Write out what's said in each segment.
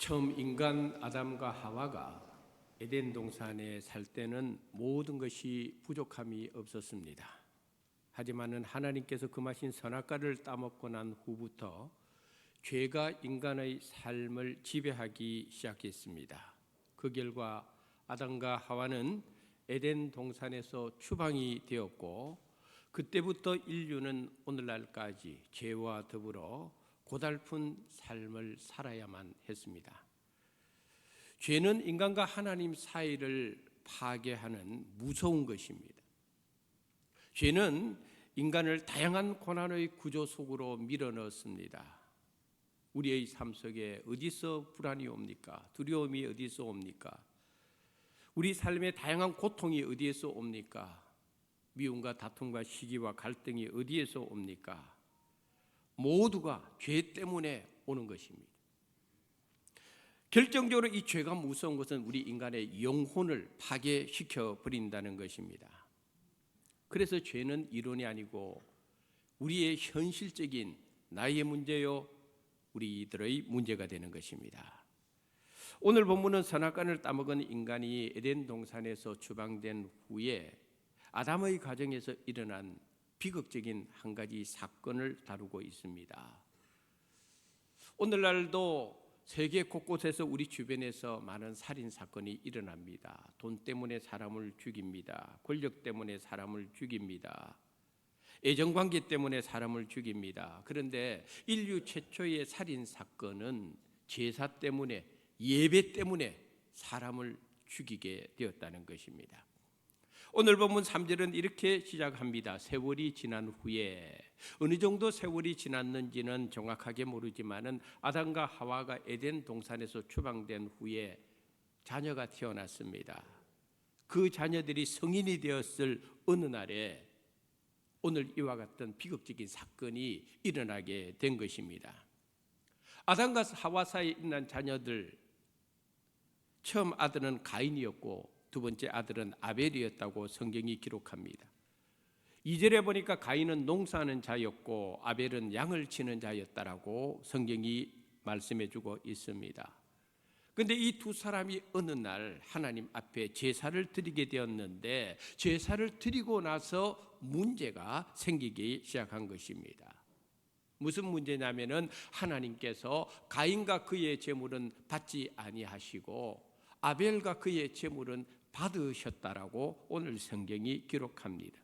처음 인간 아담과 하와가 에덴 동산에 살 때는 모든 것이 부족함이 없었습니다. 하지만은 하나님께서 금하신 선악과를 따먹고 난 후부터 죄가 인간의 삶을 지배하기 시작했습니다. 그 결과 아담과 하와는 에덴 동산에서 추방이 되었고, 그때부터 인류는 오늘날까지 죄와 더불어 고달픈 삶을 살아야만 했습니다. 죄는 인간과 하나님 사이를 파괴하는 무서운 것입니다. 죄는 인간을 다양한 고난의 구조 속으로 밀어넣습니다. 우리의 삶 속에 어디서 불안이 옵니까? 두려움이 어디서 옵니까? 우리 삶의 다양한 고통이 어디에서 옵니까? 미움과 다툼과 시기와 갈등이 어디에서 옵니까? 모두가 죄 때문에 오는 것입니다. 결정적으로 이 죄가 무서운 것은 우리 인간의 영혼을 파괴시켜 버린다는 것입니다. 그래서 죄는 이론이 아니고 우리의 현실적인 나의 문제요, 우리들의 문제가 되는 것입니다. 오늘 본문은 선악과를 따먹은 인간이 에덴 동산에서 추방된 후에 아담의 가정에서 일어난 비극적인 한 가지 사건을 다루고 있습니다. 오늘날도 세계 곳곳에서 우리 주변에서 많은 살인 사건이 일어납니다. 돈 때문에 사람을 죽입니다. 권력 때문에 사람을 죽입니다. 애정관계 때문에 사람을 죽입니다. 그런데 인류 최초의 살인 사건은 제사 때문에, 예배 때문에 사람을 죽이게 되었다는 것입니다. 오늘 본문 3절은 이렇게 시작합니다. 세월이 지난 후에, 어느 정도 세월이 지났는지는 정확하게 모르지만은 아담과 하와가 에덴 동산에서 추방된 후에 자녀가 태어났습니다. 그 자녀들이 성인이 되었을 어느 날에 오늘 이와 같은 비극적인 사건이 일어나게 된 것입니다. 아담과 하와 사이에 있는 자녀들, 처음 아들은 가인이었고 두 번째 아들은 아벨이었다고 성경이 기록합니다. 2절에 보니까 가인은 농사하는 자였고 아벨은 양을 치는 자였다라고 성경이 말씀해주고 있습니다. 그런데 이 두 사람이 어느 날 하나님 앞에 제사를 드리게 되었는데, 제사를 드리고 나서 문제가 생기기 시작한 것입니다. 무슨 문제냐면은 하나님께서 가인과 그의 제물은 받지 아니하시고 아벨과 그의 제물은 받으셨다라고 오늘 성경이 기록합니다.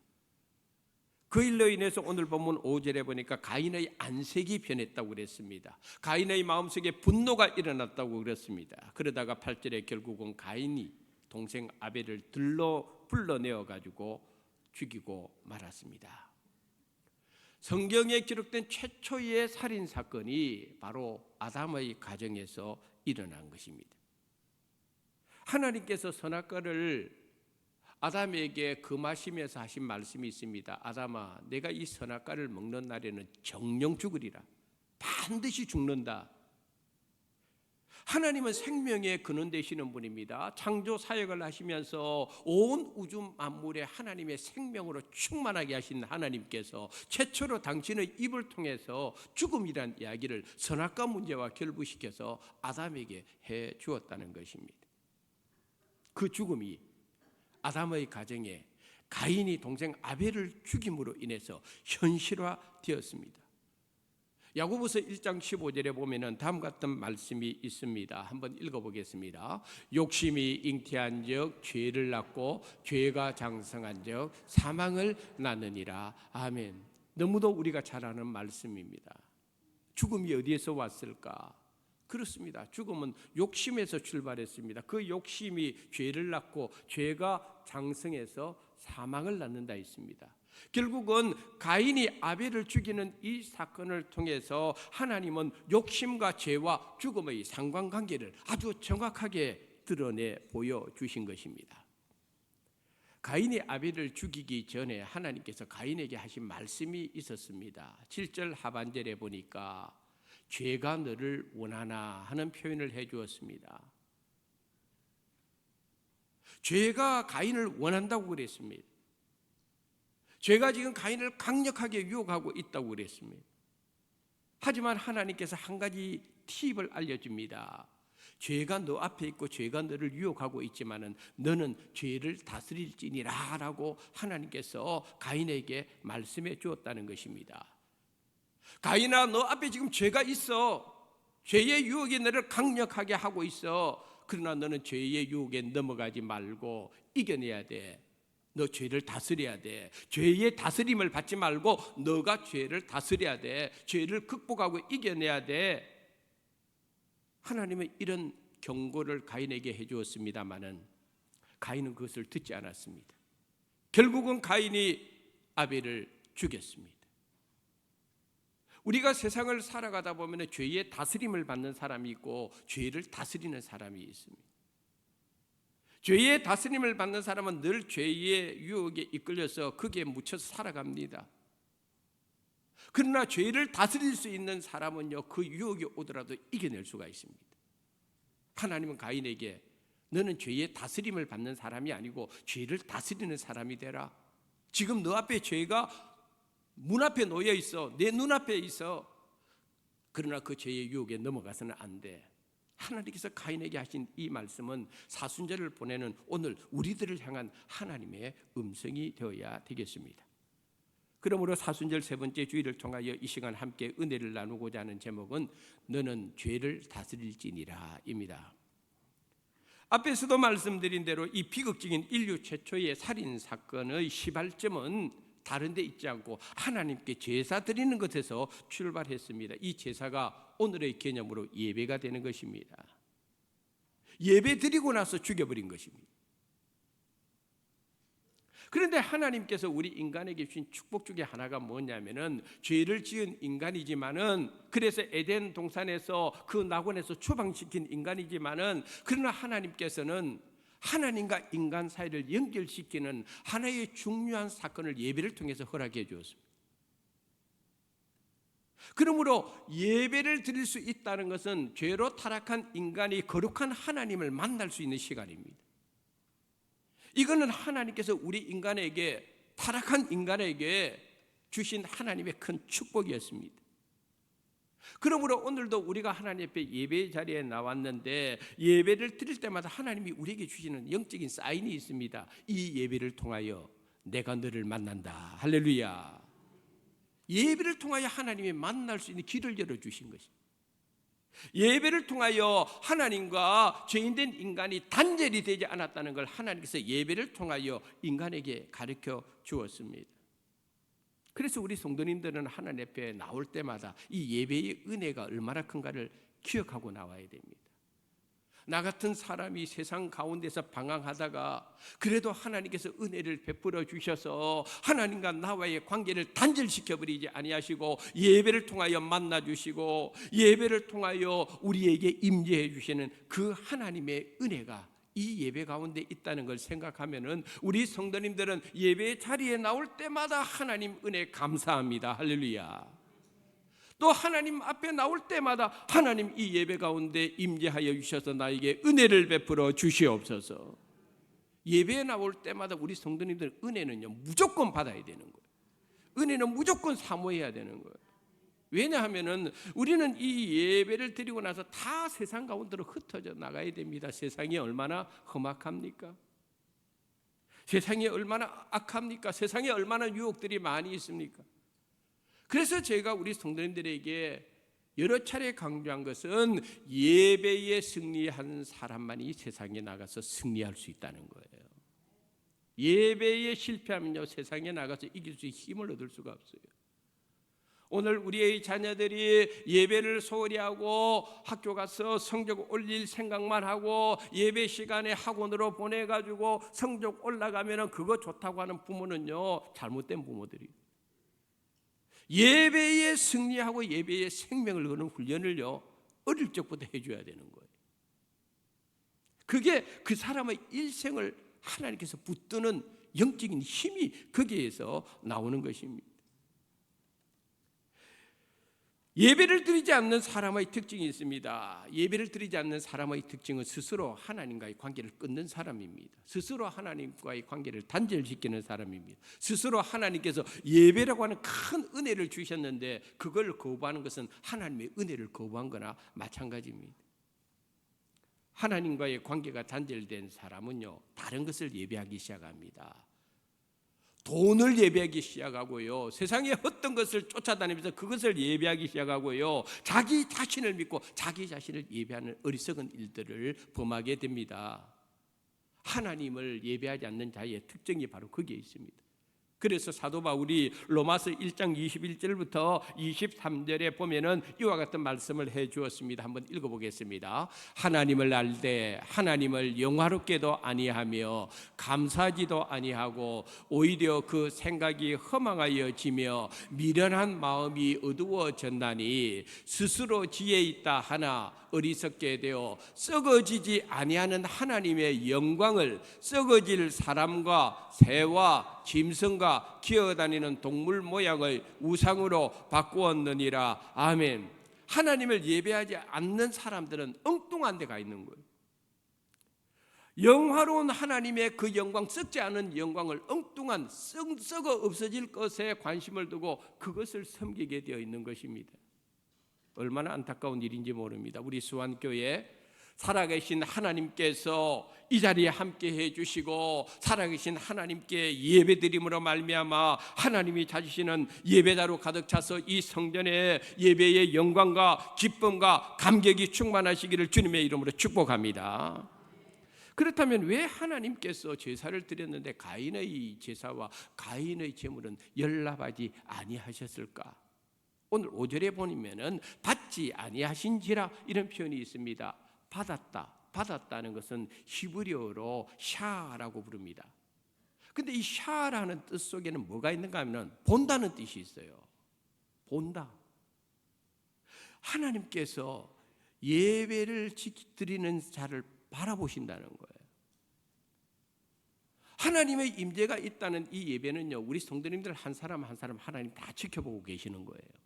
그 일로 인해서 오늘 본문 5절에 보니까 가인의 안색이 변했다고 그랬습니다. 가인의 마음속에 분노가 일어났다고 그랬습니다. 그러다가 8절에 결국은 가인이 동생 아벨을 들러 불러내어 가지고 죽이고 말았습니다. 성경에 기록된 최초의 살인 사건이 바로 아담의 가정에서 일어난 것입니다. 하나님께서 선악과를 아담에게 금하시면서 하신 말씀이 있습니다. 아담아, 내가 이 선악과를 먹는 날에는 정령 죽으리라. 반드시 죽는다. 하나님은 생명의 근원 되시는 분입니다. 창조 사역을 하시면서 온 우주 만물에 하나님의 생명으로 충만하게 하신 하나님께서 최초로 당신의 입을 통해서 죽음이란 이야기를 선악과 문제와 결부시켜서 아담에게 해 주었다는 것입니다. 그 죽음이 아담의 가정에 가인이 동생 아벨을 죽임으로 인해서 현실화되었습니다. 야고보서 1장 15절에 보면은 다음 같은 말씀이 있습니다. 한번 읽어보겠습니다. 욕심이 잉태한 적 죄를 낳고 죄가 장성한 적 사망을 낳느니라. 아멘. 너무도 우리가 잘 아는 말씀입니다. 죽음이 어디에서 왔을까? 그렇습니다. 죽음은 욕심에서 출발했습니다. 그 욕심이 죄를 낳고 죄가 장성해서 사망을 낳는다 했습니다. 결국은 가인이 아벨을 죽이는 이 사건을 통해서 하나님은 욕심과 죄와 죽음의 상관관계를 아주 정확하게 드러내 보여주신 것입니다. 가인이 아벨을 죽이기 전에 하나님께서 가인에게 하신 말씀이 있었습니다. 7절 하반절에 보니까 죄가 너를 원하나 하는 표현을 해 주었습니다. 죄가 가인을 원한다고 그랬습니다. 죄가 지금 가인을 강력하게 유혹하고 있다고 그랬습니다. 하지만 하나님께서 한 가지 팁을 알려줍니다. 죄가 너 앞에 있고 죄가 너를 유혹하고 있지만은 너는 죄를 다스릴지니라라고 하나님께서 가인에게 말씀해 주었다는 것입니다. 가인아, 너 앞에 지금 죄가 있어. 죄의 유혹이 너를 강력하게 하고 있어. 그러나 너는 죄의 유혹에 넘어가지 말고 이겨내야 돼. 너 죄를 다스려야 돼. 죄의 다스림을 받지 말고 너가 죄를 다스려야 돼. 죄를 극복하고 이겨내야 돼. 하나님은 이런 경고를 가인에게 해주었습니다마는 가인은 그것을 듣지 않았습니다. 결국은 가인이 아벨을 죽였습니다. 우리가 세상을 살아가다 보면 죄의 다스림을 받는 사람이 있고 죄를 다스리는 사람이 있습니다. 죄의 다스림을 받는 사람은 늘 죄의 유혹에 이끌려서 거기에 묻혀서 살아갑니다. 그러나 죄를 다스릴 수 있는 사람은요, 그 유혹이 오더라도 이겨낼 수가 있습니다. 하나님은 가인에게 너는 죄의 다스림을 받는 사람이 아니고 죄를 다스리는 사람이 되라. 지금 너 앞에 죄가 문 앞에 놓여 있어. 내 눈앞에 있어. 그러나 그 죄의 유혹에 넘어가서는 안 돼. 하나님께서 가인에게 하신 이 말씀은 사순절을 보내는 오늘 우리들을 향한 하나님의 음성이 되어야 되겠습니다. 그러므로 사순절 세 번째 주일을 통하여 이 시간 함께 은혜를 나누고자 하는 제목은 너는 죄를 다스릴지니라 입니다. 앞에서도 말씀드린 대로 이 비극적인 인류 최초의 살인 사건의 시발점은 다른 데 있지 않고 하나님께 제사 드리는 것에서 출발했습니다. 이 제사가 오늘의 개념으로 예배가 되는 것입니다. 예배 드리고 나서 죽여버린 것입니다. 그런데 하나님께서 우리 인간에게 주신 축복 중에 하나가 뭐냐면은 죄를 지은 인간이지만은 그래서 에덴 동산에서 그 낙원에서 추방시킨 인간이지만은 그러나 하나님께서는 하나님과 인간 사이를 연결시키는 하나의 중요한 사건을 예배를 통해서 허락해 주었습니다. 그러므로 예배를 드릴 수 있다는 것은 죄로 타락한 인간이 거룩한 하나님을 만날 수 있는 시간입니다. 이거는 하나님께서 우리 인간에게, 타락한 인간에게 주신 하나님의 큰 축복이었습니다. 그러므로 오늘도 우리가 하나님 앞에 예배 자리에 나왔는데 예배를 드릴 때마다 하나님이 우리에게 주시는 영적인 사인이 있습니다. 이 예배를 통하여 내가 너를 만난다. 할렐루야. 예배를 통하여 하나님이 만날 수 있는 길을 열어주신 것입니다. 예배를 통하여 하나님과 죄인된 인간이 단절이 되지 않았다는 걸 하나님께서 예배를 통하여 인간에게 가르쳐 주었습니다. 그래서 우리 성도님들은 하나님 앞에 나올 때마다 이 예배의 은혜가 얼마나 큰가를 기억하고 나와야 됩니다. 나 같은 사람이 세상 가운데서 방황하다가 그래도 하나님께서 은혜를 베풀어 주셔서 하나님과 나와의 관계를 단절시켜버리지 아니하시고 예배를 통하여 만나주시고 예배를 통하여 우리에게 임재해 주시는 그 하나님의 은혜가 이 예배 가운데 있다는 걸 생각하면은 우리 성도님들은 예배 자리에 나올 때마다 하나님 은혜 감사합니다. 할렐루야. 또 하나님 앞에 나올 때마다 하나님 이 예배 가운데 임재하여 주셔서 나에게 은혜를 베풀어 주시옵소서. 예배에 나올 때마다 우리 성도님들 은혜는요 무조건 받아야 되는 거예요. 은혜는 무조건 사모해야 되는 거예요. 왜냐하면은 우리는 이 예배를 드리고 나서 다 세상 가운데로 흩어져 나가야 됩니다. 세상이 얼마나 험악합니까? 세상이 얼마나 악합니까? 세상에 얼마나 유혹들이 많이 있습니까? 그래서 제가 우리 성도님들에게 여러 차례 강조한 것은 예배에 승리한 사람만이 세상에 나가서 승리할 수 있다는 거예요. 예배에 실패하면요 세상에 나가서 이길 수 있는 힘을 얻을 수가 없어요. 오늘 우리의 자녀들이 예배를 소홀히 하고 학교 가서 성적 올릴 생각만 하고 예배 시간에 학원으로 보내가지고 성적 올라가면 그거 좋다고 하는 부모는요 잘못된 부모들이에요. 예배에 승리하고 예배에 생명을 거는 훈련을요 어릴 적부터 해줘야 되는 거예요. 그게 그 사람의 일생을 하나님께서 붙드는 영적인 힘이 거기에서 나오는 것입니다. 예배를 드리지 않는 사람의 특징이 있습니다. 예배를 드리지 않는 사람의 특징은 스스로 하나님과의 관계를 끊는 사람입니다. 스스로 하나님과의 관계를 단절시키는 사람입니다. 스스로 하나님께서 예배라고 하는 큰 은혜를 주셨는데 그걸 거부하는 것은 하나님의 은혜를 거부한 거나 마찬가지입니다. 하나님과의 관계가 단절된 사람은요, 다른 것을 예배하기 시작합니다. 돈을 예배하기 시작하고요, 세상의 어떤 것을 쫓아다니면서 그것을 예배하기 시작하고요, 자기 자신을 믿고 자기 자신을 예배하는 어리석은 일들을 범하게 됩니다. 하나님을 예배하지 않는 자의 특징이 바로 거기에 있습니다. 그래서 사도 바울이 로마서 1장 21절부터 23절에 보면은 이와 같은 말씀을 해 주었습니다. 한번 읽어보겠습니다. 하나님을 알되 하나님을 영화롭게도 아니하며 감사하지도 아니하고 오히려 그 생각이 허망하여지며 미련한 마음이 어두워졌나니 스스로 지혜 있다 하나 어리석게 되어 썩어지지 아니하는 하나님의 영광을 썩어질 사람과 새와 짐승과 기어다니는 동물 모양의 우상으로 바꾸었느니라. 아멘. 하나님을 예배하지 않는 사람들은 엉뚱한 데가 있는 거예요. 영화로운 하나님의 그 영광, 썩지 않은 영광을 엉뚱한 썩어 없어질 것에 관심을 두고 그것을 섬기게 되어 있는 것입니다. 얼마나 안타까운 일인지 모릅니다. 우리 수완교회 살아계신 하나님께서 이 자리에 함께 해주시고 살아계신 하나님께 예배드림으로 말미암아 하나님이 찾으시는 예배자로 가득 차서 이 성전에 예배의 영광과 기쁨과 감격이 충만하시기를 주님의 이름으로 축복합니다. 그렇다면 왜 하나님께서 제사를 드렸는데 가인의 제사와 가인의 제물은 연락하지 아니하셨을까? 오늘 5절에 보면은 받지 아니하신지라 이런 표현이 있습니다. 받았다는 것은 히브리어로 샤라고 부릅니다. 근데 이 샤라는 뜻 속에는 뭐가 있는가 하면 본다는 뜻이 있어요. 본다. 하나님께서 예배를 드리는 자를 바라보신다는 거예요. 하나님의 임재가 있다는 이 예배는요, 우리 성도님들 한 사람 한 사람 하나님 다 지켜보고 계시는 거예요.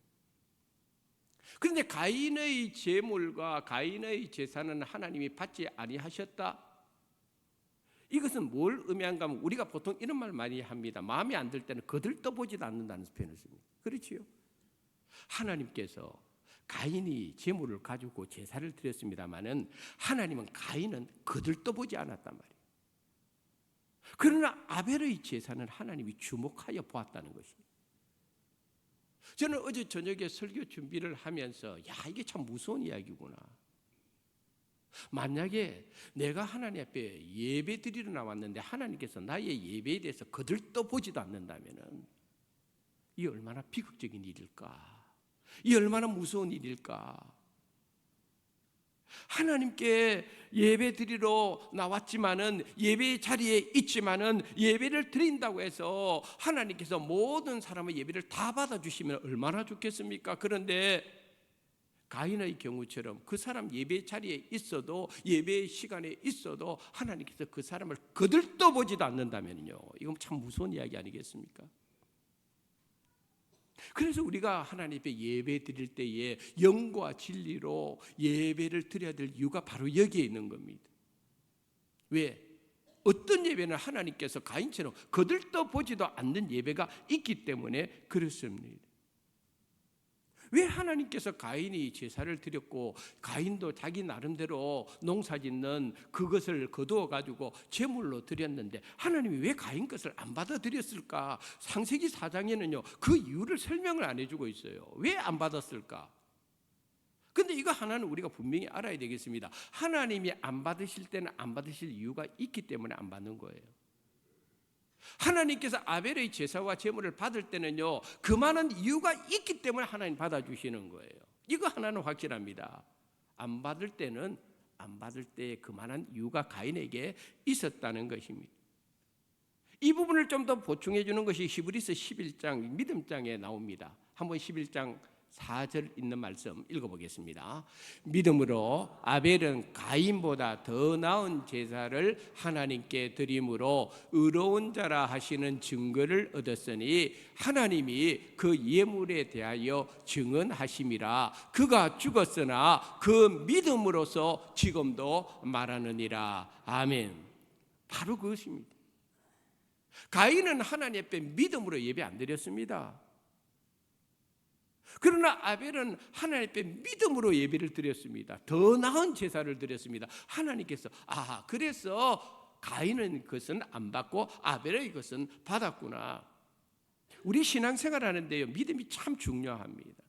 그런데 가인의 제물과 가인의 제사는 하나님이 받지 아니하셨다. 이것은 뭘 의미한가 하면 우리가 보통 이런 말 많이 합니다. 마음에 안 들 때는 거들떠보지도 않는다는 표현을 씁니다. 그렇지요? 하나님께서 가인이 제물을 가지고 제사를 드렸습니다마는 하나님은 가인은 거들떠보지 않았단 말이에요. 그러나 아벨의 제사는 하나님이 주목하여 보았다는 것입니다. 저는 어제 저녁에 설교 준비를 하면서 이게 참 무서운 이야기구나. 만약에 내가 하나님 앞에 예배 드리러 나왔는데 하나님께서 나의 예배에 대해서 거들떠보지도 않는다면 이 얼마나 비극적인 일일까? 이 얼마나 무서운 일일까? 하나님께 예배 드리러 나왔지만은 예배 자리에 있지만은 예배를 드린다고 해서 하나님께서 모든 사람의 예배를 다 받아주시면 얼마나 좋겠습니까? 그런데 가인의 경우처럼 그 사람 예배 자리에 있어도 예배 시간에 있어도 하나님께서 그 사람을 거들떠보지도 않는다면요, 이건 참 무서운 이야기 아니겠습니까? 그래서 우리가 하나님 앞에 예배 드릴 때에 영과 진리로 예배를 드려야 될 이유가 바로 여기에 있는 겁니다. 왜? 어떤 예배는 하나님께서 가인처럼 거들떠보지도 않는 예배가 있기 때문에 그렇습니다. 왜 하나님께서 가인이 제사를 드렸고 가인도 자기 나름대로 농사짓는 그것을 거두어 가지고 제물로 드렸는데 하나님이 왜 가인 것을 안 받아들였을까? 창세기 4장에는요 그 이유를 설명을 안 해주고 있어요. 왜 안 받았을까? 근데 이거 하나는 우리가 분명히 알아야 되겠습니다. 하나님이 안 받으실 때는 안 받으실 이유가 있기 때문에 안 받는 거예요. 하나님께서 아벨의 제사와 제물을 받을 때는요 그 많은 이유가 있기 때문에 하나님 받아주시는 거예요. 이거 하나는 확실합니다. 안 받을 때는 안 받을 때에 그만한 이유가 가인에게 있었다는 것입니다. 이 부분을 좀 더 보충해 주는 것이 히브리서 11장 믿음장에 나옵니다. 한번 11장 4절 있는 말씀 읽어보겠습니다. 믿음으로 아벨은 가인보다 더 나은 제사를 하나님께 드림으로 의로운 자라 하시는 증거를 얻었으니 하나님이 그 예물에 대하여 증언하심이라. 그가 죽었으나 그 믿음으로서 지금도 말하느니라. 아멘. 바로 그것입니다. 가인은 하나님 앞에 믿음으로 예배 안 드렸습니다. 그러나 아벨은 하나님 앞에 믿음으로 예배를 드렸습니다. 더 나은 제사를 드렸습니다. 하나님께서 그래서 가인은 그것은 안 받고 아벨의 것은 받았구나. 우리 신앙생활 하는데요, 믿음이 참 중요합니다.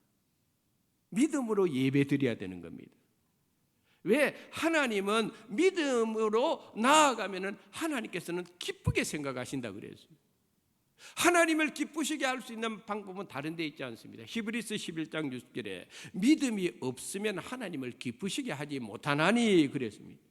믿음으로 예배 드려야 되는 겁니다. 왜? 하나님은 믿음으로 나아가면은 하나님께서는 기쁘게 생각하신다 그랬어요. 하나님을 기쁘시게 할 수 있는 방법은 다른 데 있지 않습니다. 히브리서 11장 6절에 믿음이 없으면 하나님을 기쁘시게 하지 못하나니 그랬습니다.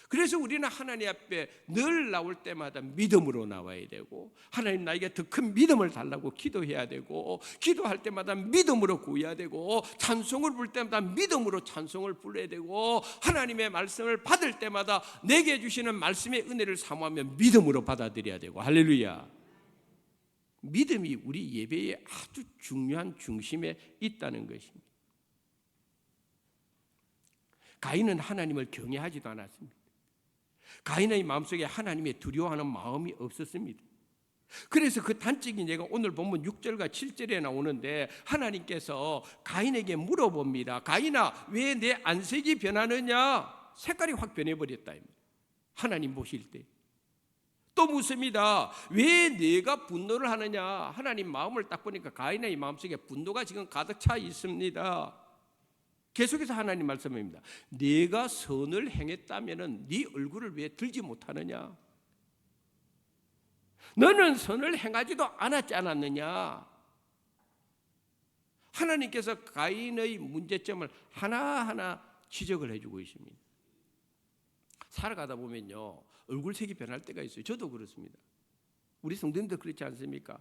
그래서 우리는 하나님 앞에 늘 나올 때마다 믿음으로 나와야 되고, 하나님 나에게 더 큰 믿음을 달라고 기도해야 되고, 기도할 때마다 믿음으로 구해야 되고, 찬송을 부를 때마다 믿음으로 찬송을 불러야 되고, 하나님의 말씀을 받을 때마다 내게 주시는 말씀의 은혜를 사모하며 믿음으로 받아들여야 되고. 할렐루야. 믿음이 우리 예배의 아주 중요한 중심에 있다는 것입니다. 가인은 하나님을 경외하지도 않았습니다. 가인의 마음속에 하나님의 두려워하는 마음이 없었습니다. 그래서 그 단적인 예가 오늘 보면 6절과 7절에 나오는데, 하나님께서 가인에게 물어봅니다. 가인아, 왜 내 안색이 변하느냐? 색깔이 확 변해버렸다. 하나님 보실 때. 또 묻습니다. 왜 내가 분노를 하느냐? 하나님 마음을 딱 보니까 가인의 마음속에 분노가 지금 가득 차 있습니다. 계속해서 하나님 말씀입니다. 네가 선을 행했다면 네 얼굴을 왜 들지 못하느냐? 너는 선을 행하지도 않았지 않았느냐? 하나님께서 가인의 문제점을 하나하나 지적을 해주고 있습니다. 살아가다 보면요, 얼굴색이 변할 때가 있어요. 저도 그렇습니다. 우리 성도님도 그렇지 않습니까?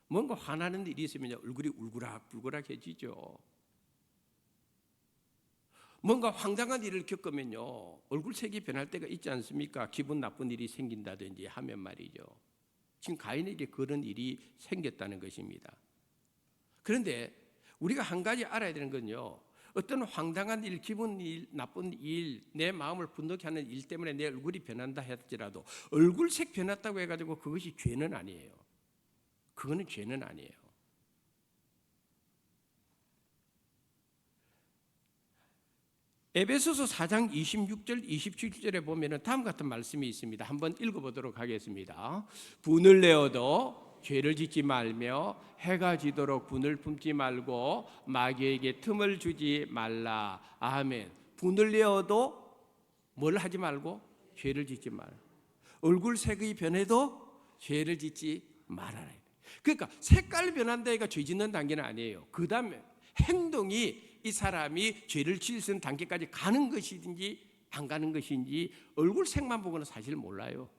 뭔가 화나는 일이 있으면 얼굴이 울그락불그락해지죠. 뭔가 황당한 일을 겪으면요, 얼굴색이 변할 때가 있지 않습니까? 기분 나쁜 일이 생긴다든지 하면 말이죠. 지금 가인에게 그런 일이 생겼다는 것입니다. 그런데 우리가 한 가지 알아야 되는 건요, 어떤 황당한 일, 기분 일, 나쁜 일, 내 마음을 분노케 하는 일 때문에 내 얼굴이 변한다 할지라도 얼굴색 변했다고 해가지고 그것이 죄는 아니에요. 그거는 죄는 아니에요. 에베소서 4장 26절 27절에 보면 다음 같은 말씀이 있습니다. 한번 읽어보도록 하겠습니다. 분을 내어도 죄를 짓지 말며 해가 지도록 분을 품지 말고 마귀에게 틈을 주지 말라. 아멘. 분을 내어도 뭘 하지 말고 죄를 짓지 말라. 얼굴색이 변해도 죄를 짓지 말아라. 그러니까 색깔 변한다가 죄 짓는 단계는 아니에요. 그 다음에 행동이 이 사람이 죄를 지을 수 있는 단계까지 가는 것인지 안 가는 것인지 얼굴색만 보고는 사실 몰라요.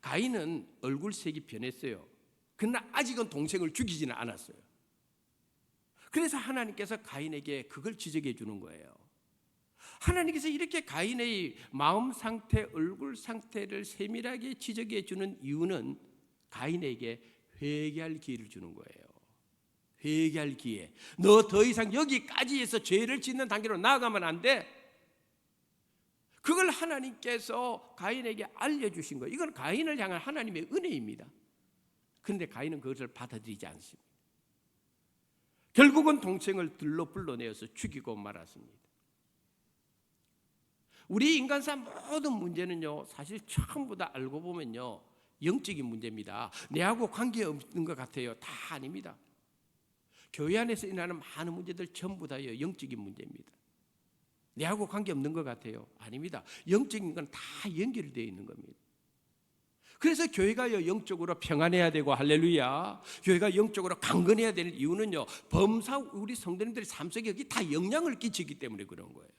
가인은 얼굴색이 변했어요. 그러나 아직은 동생을 죽이지는 않았어요. 그래서 하나님께서 가인에게 그걸 지적해 주는 거예요. 하나님께서 이렇게 가인의 마음 상태, 얼굴 상태를 세밀하게 지적해 주는 이유는 가인에게 회개할 기회를 주는 거예요. 회개할 기회. 너 더 이상 여기까지 해서 죄를 짓는 단계로 나아가면 안 돼. 그걸 하나님께서 가인에게 알려주신 거예요. 이건 가인을 향한 하나님의 은혜입니다. 그런데 가인은 그것을 받아들이지 않습니다. 결국은 동생을 들로 불러내어서 죽이고 말았습니다. 우리 인간사 모든 문제는요, 사실 처음부 다 알고 보면요, 영적인 문제입니다. 내하고 관계없는 것 같아요. 다 아닙니다. 교회 안에서 일어나는 많은 문제들 전부 다요, 영적인 문제입니다. 내하고 관계없는 것 같아요. 아닙니다. 영적인 건 다 연결되어 있는 겁니다. 그래서 교회가 영적으로 평안해야 되고, 할렐루야, 교회가 영적으로 강건해야 되는 이유는요, 범사 우리 성도님들의 삶 속에 여기 다 영향을 끼치기 때문에 그런 거예요.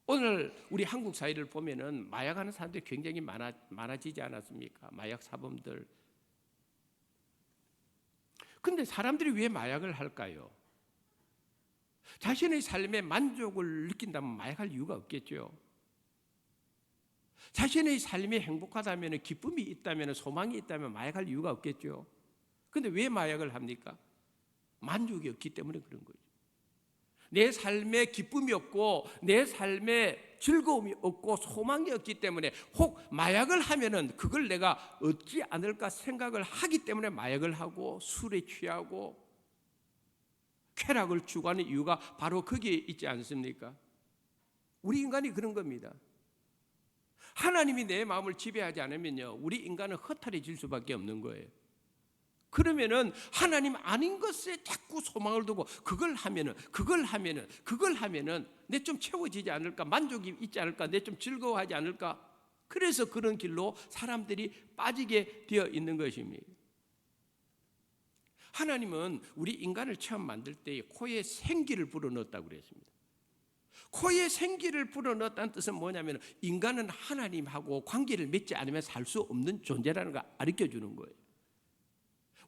오늘 우리 한국 사회를 보면은 마약하는 사람들이 굉장히 많아지지 않았습니까? 마약 사범들. 근데 사람들이 왜 마약을 할까요? 자신의 삶에 만족을 느낀다면 마약할 이유가 없겠죠. 자신의 삶이 행복하다면, 기쁨이 있다면, 소망이 있다면 마약할 이유가 없겠죠. 그런데 왜 마약을 합니까? 만족이 없기 때문에 그런 거죠. 내 삶에 기쁨이 없고 내 삶에 즐거움이 없고 소망이 없기 때문에 혹 마약을 하면은 그걸 내가 얻지 않을까 생각을 하기 때문에 마약을 하고 술에 취하고 쾌락을 추구하는 이유가 바로 거기에 있지 않습니까? 우리 인간이 그런 겁니다. 하나님이 내 마음을 지배하지 않으면요, 우리 인간은 허탈해질 수밖에 없는 거예요. 그러면은 하나님 아닌 것에 자꾸 소망을 두고 그걸 하면은 내 좀 채워지지 않을까, 만족이 있지 않을까, 내 좀 즐거워하지 않을까. 그래서 그런 길로 사람들이 빠지게 되어 있는 것입니다. 하나님은 우리 인간을 처음 만들 때 코에 생기를 불어넣었다고 그랬습니다. 코에 생기를 불어넣었다는 뜻은 뭐냐면 인간은 하나님하고 관계를 맺지 않으면 살 수 없는 존재라는 걸 가르쳐 주는 거예요.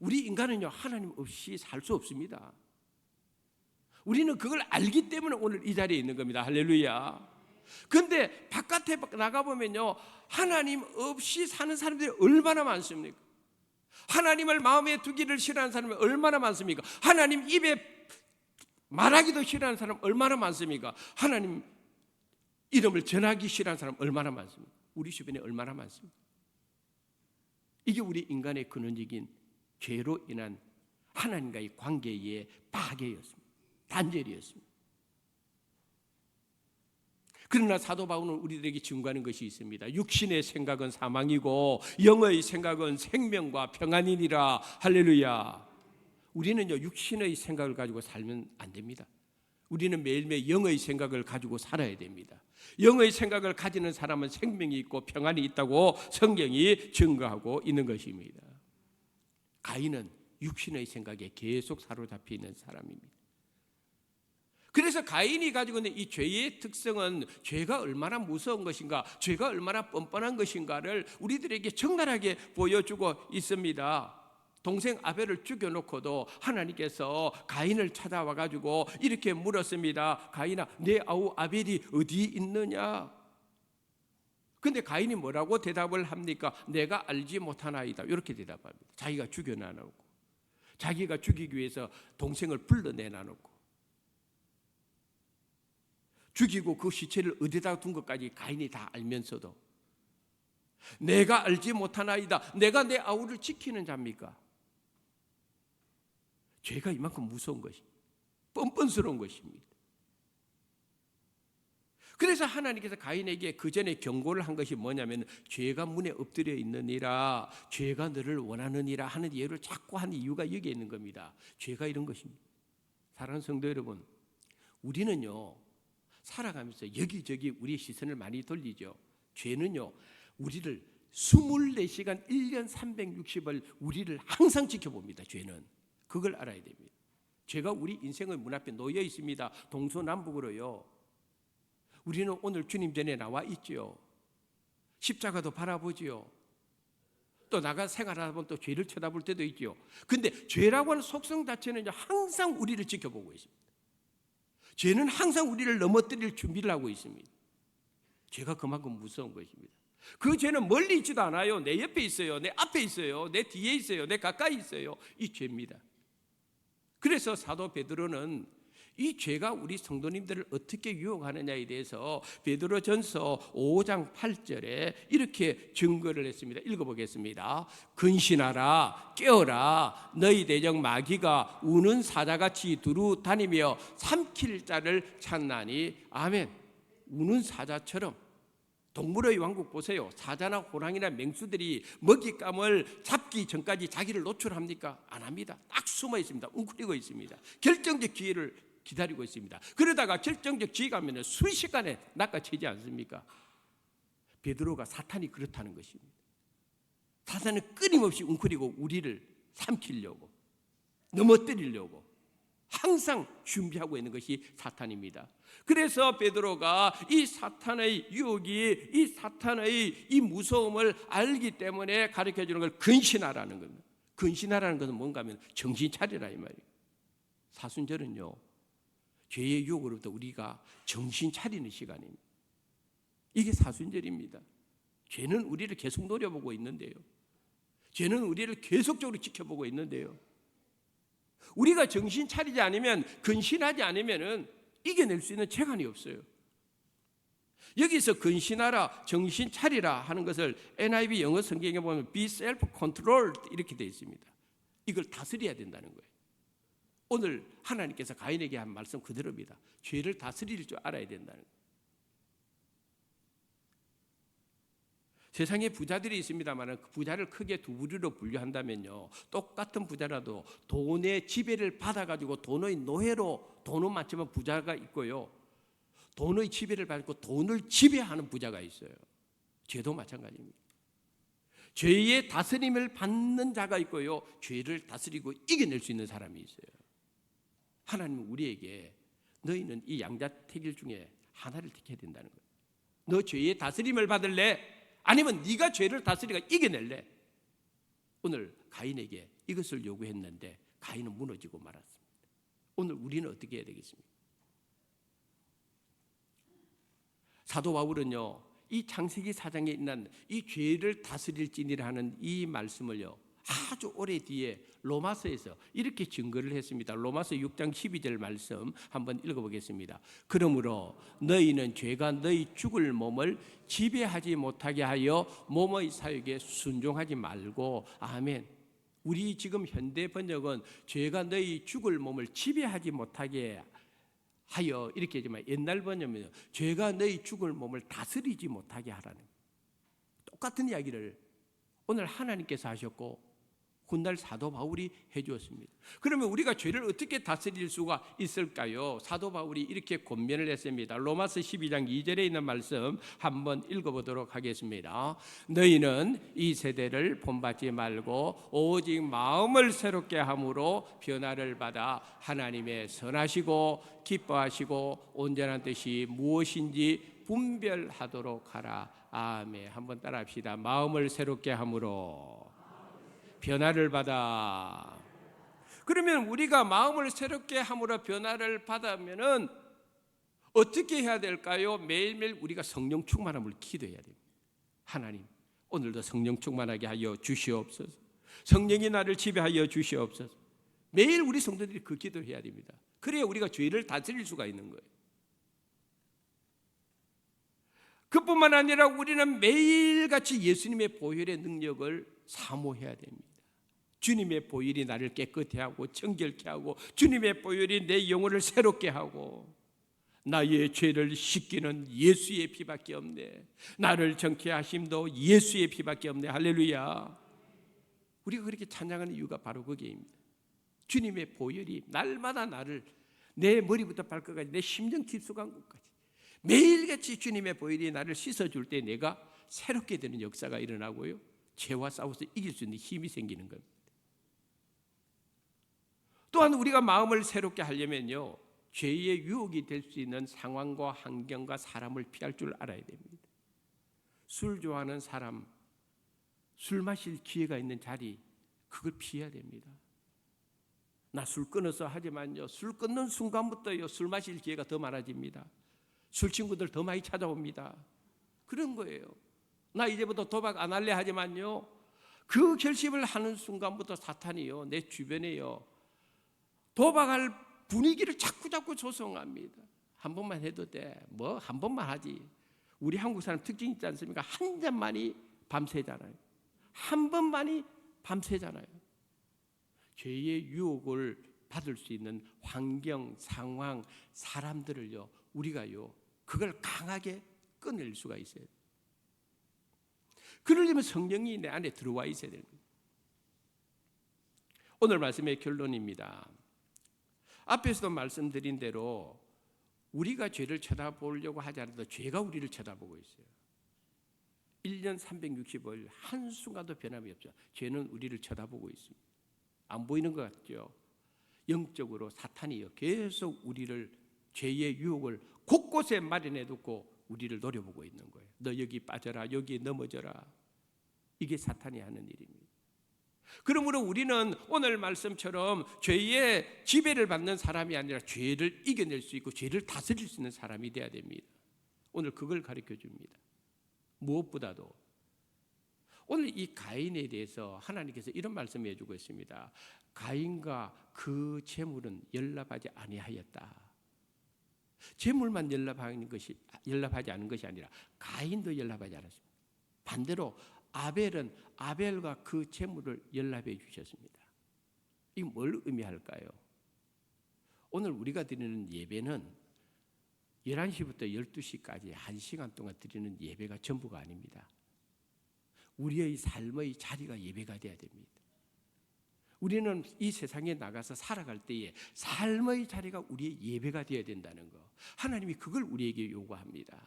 우리 인간은요, 하나님 없이 살 수 없습니다. 우리는 그걸 알기 때문에 오늘 이 자리에 있는 겁니다. 할렐루야. 그런데 바깥에 나가보면요, 하나님 없이 사는 사람들이 얼마나 많습니까? 하나님을 마음에 두기를 싫어하는 사람이 얼마나 많습니까? 하나님 입에 말하기도 싫어하는 사람 얼마나 많습니까? 하나님 이름을 전하기 싫어하는 사람 얼마나 많습니까? 우리 주변에 얼마나 많습니까? 이게 우리 인간의 근원적인 죄로 인한 하나님과의 관계의 파괴였습니다. 단절이었습니다. 그러나 사도 바울은 우리들에게 증거하는 것이 있습니다. 육신의 생각은 사망이고 영의 생각은 생명과 평안이니라. 할렐루야. 우리는요, 육신의 생각을 가지고 살면 안 됩니다. 우리는 매일매일 영의 생각을 가지고 살아야 됩니다. 영의 생각을 가지는 사람은 생명이 있고 평안이 있다고 성경이 증거하고 있는 것입니다. 가인은 육신의 생각에 계속 사로잡혀 있는 사람입니다. 그래서 가인이 가지고 있는 이 죄의 특성은 죄가 얼마나 무서운 것인가, 죄가 얼마나 뻔뻔한 것인가를 우리들에게 적나라하게 보여주고 있습니다. 동생 아벨을 죽여놓고도 하나님께서 가인을 찾아와 가지고 이렇게 물었습니다. 가인아, 내 아우 아벨이 어디 있느냐? 근데 가인이 뭐라고 대답을 합니까? 내가 알지 못하나이다. 이렇게 대답합니다. 자기가 죽여놔놓고, 자기가 죽이기 위해서 동생을 불러내놔놓고, 죽이고 그 시체를 어디다 둔 것까지 가인이 다 알면서도 내가 알지 못하나이다. 내가 내 아우를 지키는 자입니까? 죄가 이만큼 무서운 것입니다. 뻔뻔스러운 것입니다. 그래서 하나님께서 가인에게 그 전에 경고를 한 것이 뭐냐면 죄가 문에 엎드려 있느니라, 죄가 너를 원하느니라 하는 예를 자꾸 하는 이유가 여기에 있는 겁니다. 죄가 이런 것입니다. 사랑하는 성도 여러분, 우리는요 살아가면서 여기저기 우리의 시선을 많이 돌리죠. 죄는요 우리를 24시간 1년 360을 우리를 항상 지켜봅니다. 죄는 그걸 알아야 됩니다. 죄가 우리 인생의 문 앞에 놓여 있습니다. 동서남북으로요. 우리는 오늘 주님 전에 나와 있지요. 십자가도 바라보지요. 또 나가 생활하다 보면 또 죄를 쳐다볼 때도 있지요. 근데 죄라고 하는 속성 자체는 항상 우리를 지켜보고 있습니다. 죄는 항상 우리를 넘어뜨릴 준비를 하고 있습니다. 죄가 그만큼 무서운 것입니다. 그 죄는 멀리 있지도 않아요. 내 옆에 있어요. 내 앞에 있어요. 내 뒤에 있어요. 내 가까이 있어요. 이 죄입니다. 그래서 사도 베드로는 이 죄가 우리 성도님들을 어떻게 유혹하느냐에 대해서 베드로전서 5장 8절에 이렇게 증거를 했습니다. 읽어보겠습니다. 근신하라, 깨어라, 너희 대적 마귀가 우는 사자같이 두루 다니며 삼킬 자를 찾나니. 아멘. 우는 사자처럼. 동물의 왕국 보세요. 사자나 호랑이나 맹수들이 먹잇감을 잡기 전까지 자기를 노출합니까? 안 합니다. 딱 숨어 있습니다. 웅크리고 있습니다. 결정적 기회를 기다리고 있습니다. 그러다가 결정적 기회가 오면 순식간에 낚아채지 않습니까? 베드로가 사탄이 그렇다는 것입니다. 사탄은 끊임없이 웅크리고 우리를 삼키려고, 넘어뜨리려고 항상 준비하고 있는 것이 사탄입니다. 그래서 베드로가 이 사탄의 유혹이, 이 사탄의 이 무서움을 알기 때문에 가르쳐주는 걸 근신하라는 겁니다. 근신하라는 것은 뭔가 하면 정신 차리라 이 말이에요. 사순절은요 죄의 유혹으로부터 우리가 정신 차리는 시간입니다. 이게 사순절입니다. 죄는 우리를 계속 노려보고 있는데요, 죄는 우리를 계속적으로 지켜보고 있는데요, 우리가 정신 차리지 않으면, 근신하지 않으면은 이겨낼 수 있는 재간이 없어요. 여기서 근신하라, 정신 차리라 하는 것을 NIV 영어 성경에 보면 be self-controlled 이렇게 되어 있습니다. 이걸 다스려야 된다는 거예요. 오늘 하나님께서 가인에게 한 말씀 그대로입니다. 죄를 다스릴 줄 알아야 된다는 거예요. 세상에 부자들이 있습니다만 그 부자를 크게 두 부류로 분류한다면요, 똑같은 부자라도 돈의 지배를 받아가지고 돈의 노예로 돈은 많지만 부자가 있고요, 돈의 지배를 받고 돈을 지배하는 부자가 있어요. 죄도 마찬가지입니다. 죄의 다스림을 받는 자가 있고요, 죄를 다스리고 이겨낼 수 있는 사람이 있어요. 하나님은 우리에게 너희는 이 양자택일 중에 하나를 택해야 된다는 거예요. 너 죄의 다스림을 받을래? 아니면 네가 죄를 다스리가 이겨낼래? 오늘 가인에게 이것을 요구했는데 가인은 무너지고 말았습니다. 오늘 우리는 어떻게 해야 되겠습니까? 사도 바울은요, 이 창세기 4장에 있는 이 죄를 다스릴지니라 하는 이 말씀을요, 아주 오래 뒤에 로마서에서 이렇게 증거를 했습니다. 로마서 6장 12절 말씀 한번 읽어보겠습니다. 그러므로 너희는 죄가 너희 죽을 몸을 지배하지 못하게 하여 몸의 사욕에 순종하지 말고. 아멘. 우리 지금 현대 번역은 죄가 너희 죽을 몸을 지배하지 못하게 하여 이렇게 하지만 옛날 번역은 죄가 너희 죽을 몸을 다스리지 못하게 하라는, 똑같은 이야기를 오늘 하나님께서 하셨고 훗날 사도 바울이 해주었습니다. 그러면 우리가 죄를 어떻게 다스릴 수가 있을까요? 사도 바울이 이렇게 권면을 했습니다. 로마서 12장 2절에 있는 말씀 한번 읽어보도록 하겠습니다. 너희는 이 세대를 본받지 말고 오직 마음을 새롭게 함으로 변화를 받아 하나님의 선하시고 기뻐하시고 온전한 뜻이 무엇인지 분별하도록 하라. 아멘. 한번 따라합시다. 마음을 새롭게 함으로 변화를 받아. 그러면 우리가 마음을 새롭게 함으로 변화를 받으면은 어떻게 해야 될까요? 매일매일 우리가 성령 충만함을 기도해야 됩니다. 하나님, 오늘도 성령 충만하게 하여 주시옵소서. 성령이 나를 지배하여 주시옵소서. 매일 우리 성도들이 그 기도해야 됩니다. 그래야 우리가 죄를 다스릴 수가 있는 거예요. 그뿐만 아니라 우리는 매일같이 예수님의 보혈의 능력을 사모해야 됩니다. 주님의 보혈이 나를 깨끗게 하고 정결케 하고, 주님의 보혈이 내 영혼을 새롭게 하고, 나의 죄를 씻기는 예수의 피밖에 없네. 나를 정케 하심도 예수의 피밖에 없네. 할렐루야. 우리가 그렇게 찬양하는 이유가 바로 거기입니다. 주님의 보혈이 날마다 나를, 내 머리부터 발끝까지 내 심령 깊숙한 곳까지 매일같이 주님의 보혈이 나를 씻어줄 때 내가 새롭게 되는 역사가 일어나고요, 죄와 싸워서 이길 수 있는 힘이 생기는 겁니다. 또한 우리가 마음을 새롭게 하려면요, 죄의 유혹이 될 수 있는 상황과 환경과 사람을 피할 줄 알아야 됩니다. 술 좋아하는 사람, 술 마실 기회가 있는 자리, 그걸 피해야 됩니다. 나 술 끊어서 하지만요, 술 끊는 순간부터요, 술 마실 기회가 더 많아집니다. 술 친구들 더 많이 찾아옵니다. 그런 거예요. 나 이제부터 도박 안 할래 하지만요, 그 결심을 하는 순간부터 사탄이요, 내 주변에요, 도박할 분위기를 자꾸 조성합니다. 한 번만 해도 돼. 뭐 한 번만 하지. 우리 한국 사람 특징이 있지 않습니까? 한 잔만이 밤새잖아요. 한 번만이 밤새잖아요. 죄의 유혹을 받을 수 있는 환경, 상황, 사람들을요, 우리가요, 그걸 강하게 끊을 수가 있어요. 그러려면 성령이 내 안에 들어와 있어야 되는 거예요. 오늘 말씀의 결론입니다. 앞에서도 말씀드린 대로 우리가 죄를 쳐다보려고 하지 않아도 죄가 우리를 쳐다보고 있어요. 1년 365일 한순간도 변함이 없죠. 죄는 우리를 쳐다보고 있습니다. 안 보이는 것 같죠? 영적으로 사탄이요, 계속 우리를, 죄의 유혹을 곳곳에 마련해 두고 우리를 노려보고 있는 거예요. 너 여기 빠져라, 여기 넘어져라. 이게 사탄이 하는 일입니다. 그러므로 우리는 오늘 말씀처럼 죄의 지배를 받는 사람이 아니라 죄를 이겨낼 수 있고 죄를 다스릴 수 있는 사람이 되어야 됩니다. 오늘 그걸 가르쳐 줍니다. 무엇보다도 오늘 이 가인에 대해서 하나님께서 이런 말씀을 해주고 있습니다. 가인과 그 재물은 연락하지 아니하였다. 재물만 연락하지 않은 것이 아니라 가인도 연락하지 않았습니다. 반대로 아벨은 아벨과 그 재물을 연락해 주셨습니다. 이게 뭘 의미할까요? 오늘 우리가 드리는 예배는 11시부터 12시까지 1시간 동안 드리는 예배가 전부가 아닙니다. 우리의 삶의 자리가 예배가 돼야 됩니다. 우리는 이 세상에 나가서 살아갈 때에 삶의 자리가 우리의 예배가 되어야 된다는 거. 하나님이 그걸 우리에게 요구합니다.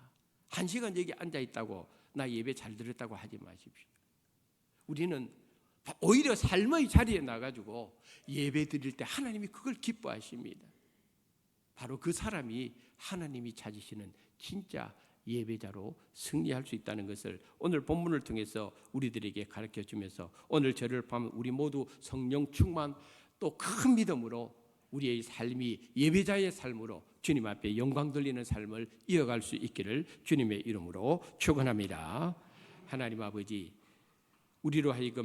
1시간 여기 앉아 있다고 나 예배 잘 들었다고 하지 마십시오. 우리는 오히려 삶의 자리에 나가지고 예배 드릴 때 하나님이 그걸 기뻐하십니다. 바로 그 사람이 하나님이 찾으시는 진짜 예배자로 승리할 수 있다는 것을 오늘 본문을 통해서 우리들에게 가르쳐 주면서 오늘 저를 포함한 우리 모두 성령 충만 또 큰 믿음으로 우리의 삶이 예배자의 삶으로 주님 앞에 영광 돌리는 삶을 이어갈 수 있기를 주님의 이름으로 축원합니다. 하나님 아버지, 우리로 하여금